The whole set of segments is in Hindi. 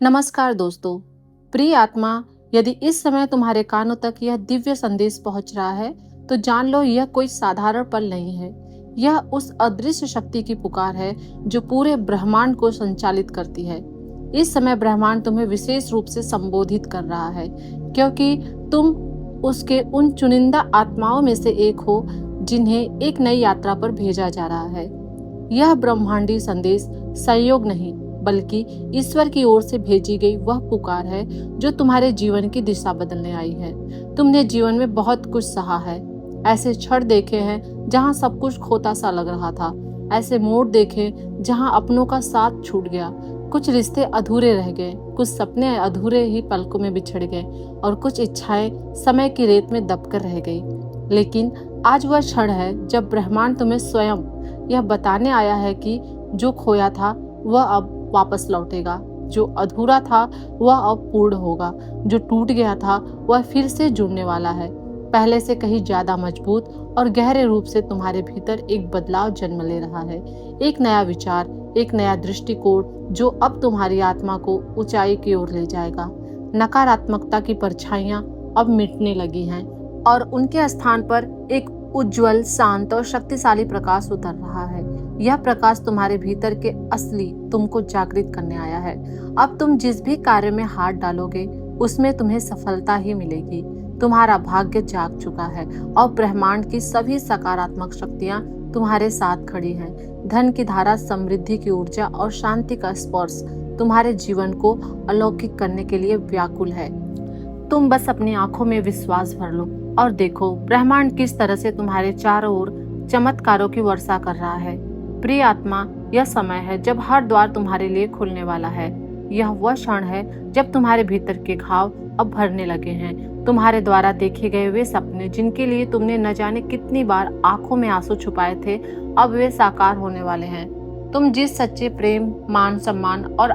नमस्कार दोस्तों। प्रिय आत्मा, यदि इस समय तुम्हारे कानों तक यह दिव्य संदेश पहुंच रहा है तो जान लो यह कोई साधारण पल नहीं है। यह उस अदृश्य शक्ति की पुकार है जो पूरे ब्रह्मांड को संचालित करती है। इस समय ब्रह्मांड तुम्हें विशेष रूप से संबोधित कर रहा है क्योंकि तुम उसके उन चुनिंदा आत्माओं में से एक हो जिन्हें एक नई यात्रा पर भेजा जा रहा है। यह ब्रह्मांडी संदेश संयोग नहीं बल्कि ईश्वर की ओर से भेजी गई वह पुकार है जो तुम्हारे जीवन की दिशा बदलने आई है। तुमने जीवन में बहुत कुछ सहा है, ऐसे क्षण देखे हैं जहां सब कुछ खोता सा लग रहा था, ऐसे मोड़ देखे जहां अपनों का साथ छूट गया, कुछ रिश्ते अधूरे रह गए, कुछ सपने अधूरे ही पलकों में बिछड़ गए और कुछ इच्छाएं समय की रेत में दबकर रह गई। लेकिन आज वह क्षण है जब ब्रह्मांड तुम्हें स्वयं यह बताने आया है कि जो खोया था वह अब वापस लौटेगा, जो अधूरा था वह अब पूर्ण होगा, जो टूट गया था वह फिर से जुड़ने वाला है, पहले से कहीं ज्यादा मजबूत और गहरे रूप से। तुम्हारे भीतर एक बदलाव जन्म ले रहा है, एक नया विचार, एक नया दृष्टिकोण जो अब तुम्हारी आत्मा को ऊंचाई की ओर ले जाएगा। नकारात्मकता की परछाइयां अब मिटने लगी हैं और उनके स्थान पर एक उज्जवल, शांत और शक्तिशाली प्रकाश उतर रहा है। यह प्रकाश तुम्हारे भीतर के असली तुमको जागृत करने आया है। अब तुम जिस भी कार्य में हाथ डालोगे उसमें तुम्हें सफलता ही मिलेगी। तुम्हारा भाग्य जाग चुका है और ब्रह्मांड की सभी सकारात्मक शक्तियां तुम्हारे साथ खड़ी हैं। धन की धारा, समृद्धि की ऊर्जा और शांति का स्पर्श तुम्हारे जीवन को अलौकिक करने के लिए व्याकुल है। तुम बस अपनी आंखों में विश्वास भर लो और देखो ब्रह्मांड किस तरह से तुम्हारे चारों ओर चमत्कारों की वर्षा कर रहा है। प्रिय आत्मा, यह समय है जब हर द्वार तुम्हारे लिए खुलने वाला है। यह वह क्षण है जब तुम्हारे भीतर के घाव अब भरने लगे हैं। तुम्हारे द्वारा देखे गए वे सपने जिनके लिए तुमने न जाने कितनी बार आंखों में आंसू छुपाए थे, अब वे साकार होने वाले हैं। तुम जिस सच्चे प्रेम, मान सम्मान और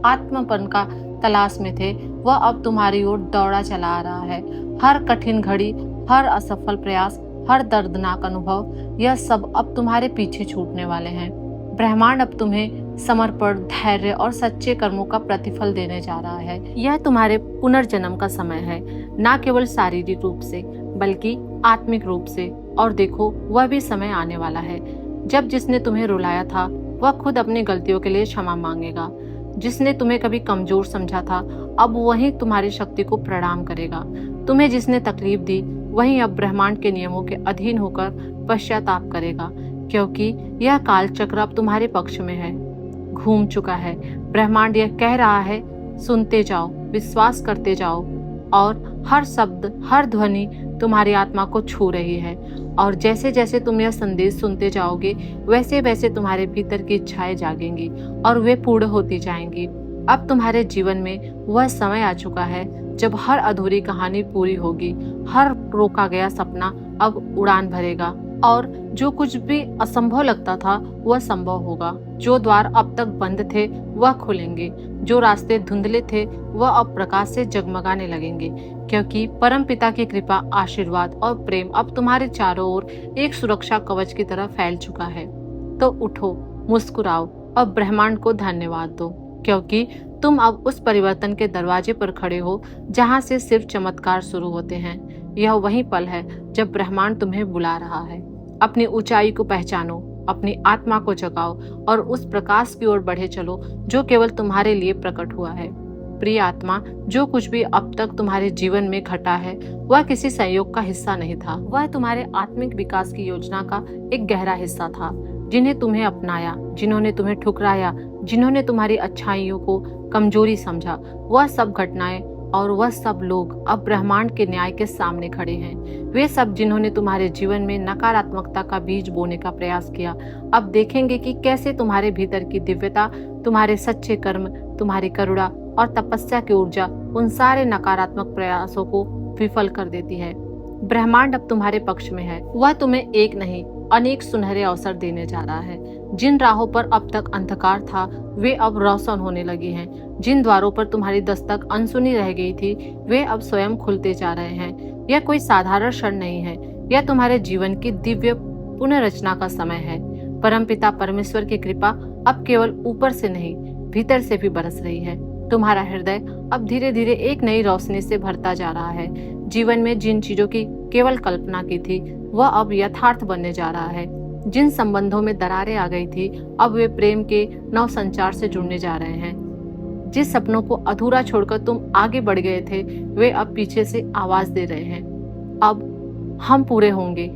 आत्मपन का तलाश में थे वह अब तुम्हारी ओर दौड़ा चला आ रहा है। हर कठिन घड़ी, हर असफल प्रयास, हर दर्दनाक अनुभव, यह सब अब तुम्हारे पीछे छूटने वाले हैं। ब्रह्मांड अब तुम्हें समर्पण, धैर्य और सच्चे कर्मों का प्रतिफल देने जा रहा है। यह तुम्हारे पुनर्जन्म का समय है, न केवल शारीरिक रूप से बल्कि आत्मिक रूप से। और देखो वह भी समय आने वाला है जब जिसने तुम्हें रुलाया था वह खुद अपनी गलतियों के लिए क्षमा मांगेगा। जिसने तुम्हें कभी कमजोर समझा था अब वही तुम्हारी शक्ति को प्रणाम करेगा। तुम्हें जिसने तकलीफ दी वही अब ब्रह्मांड के नियमों के अधीन होकर पश्चाताप करेगा, क्योंकि यह काल चक्र अब तुम्हारे पक्ष में है, घूम चुका है। ब्रह्मांड यह कह रहा है, सुनते जाओ, विश्वास करते जाओ और हर शब्द, हर ध्वनि तुम्हारी आत्मा को छू रही है। और जैसे जैसे तुम यह संदेश सुनते जाओगे वैसे वैसे तुम्हारे भीतर की इच्छाएं जागेंगी और वे पूर्ण होती जाएंगी। अब तुम्हारे जीवन में वह समय आ चुका है जब हर अधूरी कहानी पूरी होगी, हर रोका गया सपना अब उड़ान भरेगा और जो कुछ भी असंभव लगता था वह संभव होगा। जो द्वार अब तक बंद थे वह खुलेंगे, जो रास्ते धुंधले थे वह अब प्रकाश से जगमगाने लगेंगे, क्योंकि परम पिता की कृपा, आशीर्वाद और प्रेम अब तुम्हारे चारों ओर एक सुरक्षा कवच की तरह फैल चुका है। तो उठो, मुस्कुराओ और ब्रह्मांड को धन्यवाद दो, क्योंकि तुम अब उस परिवर्तन के दरवाजे पर खड़े हो जहां से सिर्फ चमत्कार शुरू होते हैं। यह वही पल है जब ब्रह्मांड तुम्हें बुला रहा है। अपनी ऊंचाई को पहचानो, अपनी आत्मा को जगाओ और उस प्रकाश की ओर बढ़े चलो जो केवल तुम्हारे लिए प्रकट हुआ है। प्रिय आत्मा, जो कुछ भी अब तक तुम्हारे जीवन में घटा है वह किसी संयोग का हिस्सा नहीं था, वह तुम्हारे आत्मिक विकास की योजना का एक गहरा हिस्सा था। जिन्हें तुम्हें अपनाया, जिन्होंने तुम्हें ठुकराया, जिन्होंने तुम्हारी अच्छाइयों को कमजोरी समझा, वह सब घटनाएं और वह सब लोग अब ब्रह्मांड के न्याय के सामने खड़े हैं। वे सब जिन्होंने तुम्हारे जीवन में नकारात्मकता का बीज बोने का प्रयास किया अब देखेंगे कि कैसे तुम्हारे भीतर की दिव्यता, तुम्हारे सच्चे कर्म, तुम्हारी करुणा और तपस्या की ऊर्जा उन सारे नकारात्मक प्रयासों को विफल कर देती है। ब्रह्मांड अब तुम्हारे पक्ष में है। वह तुम्हें एक नहीं अनेक सुनहरे अवसर देने जा रहा है। जिन राहों पर अब तक अंधकार था वे अब रोशन होने लगी हैं। जिन द्वारों पर तुम्हारी दस्तक अनसुनी रह गई थी वे अब स्वयं खुलते जा रहे हैं। यह कोई साधारण क्षण नहीं है, यह तुम्हारे जीवन की दिव्य पुनर्रचना का समय है। परमपिता परमेश्वर की कृपा अब केवल ऊपर से नहीं भीतर से भी बरस रही है। तुम्हारा हृदय अब धीरे धीरे एक नई रोशनी से भरता जा रहा है। जीवन में जिन चीजों की केवल कल्पना की थी वह अब यथार्थ बनने जा रहा है। जिन संबंधों में दरारें आ गई थी अब वे प्रेम के नव संचार से जुड़ने जा रहे हैं। जिस सपनों को अधूरा छोड़कर तुम आगे बढ़ गए थे वे अब पीछे से आवाज दे रहे हैं, अब हम पूरे होंगे,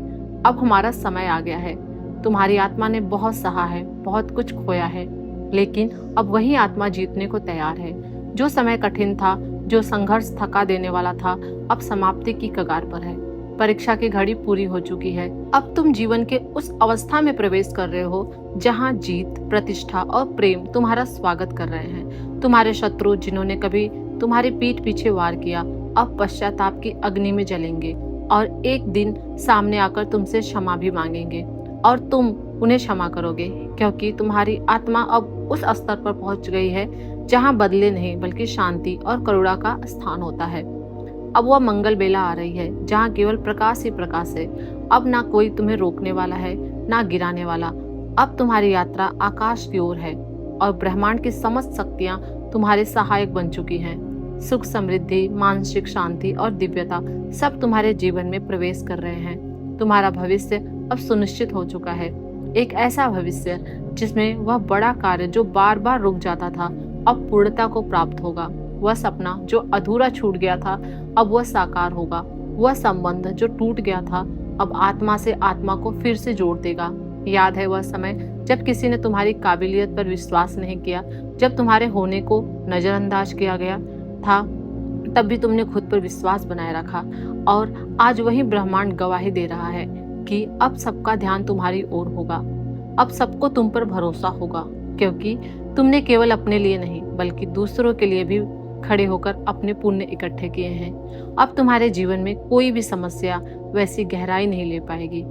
अब हमारा समय आ गया है। तुम्हारी आत्मा ने बहुत सहा है, बहुत कुछ खोया है, लेकिन अब वही आत्मा जीतने को तैयार है। जो समय कठिन था, जो संघर्ष थका देने वाला था, अब समाप्ति की कगार पर है। परीक्षा की घड़ी पूरी हो चुकी है। अब तुम जीवन के उस अवस्था में प्रवेश कर रहे हो जहां जीत, प्रतिष्ठा और प्रेम तुम्हारा स्वागत कर रहे हैं। तुम्हारे शत्रु जिन्होंने कभी तुम्हारी पीठ पीछे वार किया अब पश्चाताप की अग्नि में जलेंगे और एक दिन सामने आकर तुमसे क्षमा भी मांगेंगे और तुम उन्हें क्षमा करोगे, क्योंकि तुम्हारी आत्मा अब उस स्तर पर पहुंच गई है जहां बदले नहीं बल्कि शांति और करुणा का स्थान होता है। अब वह मंगल बेला आ रही है जहां केवल प्रकाश ही प्रकाश है। अब ना कोई तुम्हें रोकने वाला है ना गिराने वाला। अब तुम्हारी यात्रा आकाश की ओर है और ब्रह्मांड की समस्त शक्तियां तुम्हारे सहायक बन चुकी हैं। सुख, समृद्धि, मानसिक शांति और दिव्यता सब तुम्हारे जीवन में प्रवेश कर रहे हैं। तुम्हारा भविष्य अब सुनिश्चित हो चुका है। एक ऐसा भविष्य जिसमें वह बड़ा कार्य जो बार बार रुक जाता था अब पूर्णता को प्राप्त होगा। वह सपना जो अधूरा छूट गया था अब वह साकार होगा। वह संबंध जो टूट गया था अब आत्मा से आत्मा को फिर से जोड़ देगा। याद है वह समय जब किसी ने तुम्हारी काबिलियत पर विश्वास नहीं किया, जब तुम्हारे होने को नजरअंदाज किया गया था, तब भी तुमने खुद पर विश्वास बनाए रखा और आज वही ब्रह्मांड गवाही दे रहा है कि अब सबका ध्यान तुम्हारी ओर होगा। अब सबको तुम पर भरोसा होगा, क्योंकि तुमने केवल अपने लिए नहीं बल्कि दूसरों के लिए भी खड़े होकर अपने पुण्य इकट्ठे किए हैं। अब तुम्हारे जीवन में कोई भी समस्या वैसी गहराई नहीं ले पाएगी।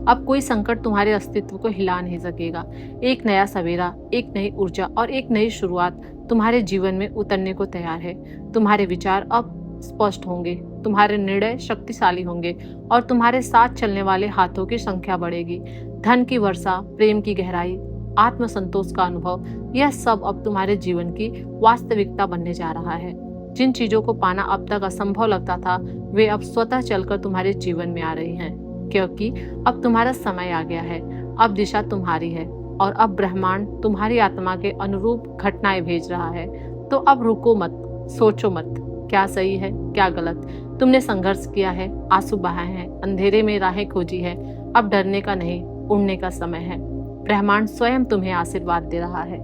अब कोई संकट तुम्हारे अस्तित्व को हिला नहीं सकेगा। एक नया सवेरा, एक नई ऊर्जा और एक नई शुरुआत तुम्हारे जीवन में उतरने को तैयार है। तुम्हारे विचार अब स्पष्ट होंगे, तुम्हारे निर्णय शक्तिशाली होंगे और तुम्हारे साथ चलने वाले हाथों की संख्या बढ़ेगी। धन की वर्षा, प्रेम की गहराई, आत्मसंतोष का अनुभव, यह सब अब तुम्हारे जीवन की वास्तविकता बनने जा रहा है। जिन चीजों को पाना अब तक असंभव लगता था वे अब स्वतः चलकर तुम्हारे जीवन में आ रही हैं, क्योंकि अब तुम्हारा समय आ गया है। अब दिशा तुम्हारी है और अब ब्रह्मांड तुम्हारी आत्मा के अनुरूप घटनाएं भेज रहा है। तो अब रुको मत, सोचो मत, क्या सही है क्या गलत। तुमने संघर्ष किया है, आंसू बहाए हैं, अंधेरे में राहें खोजी है। अब डरने का नहीं, उड़ने का समय है। ब्रह्मांड स्वयं तुम्हें आशीर्वाद दे रहा है।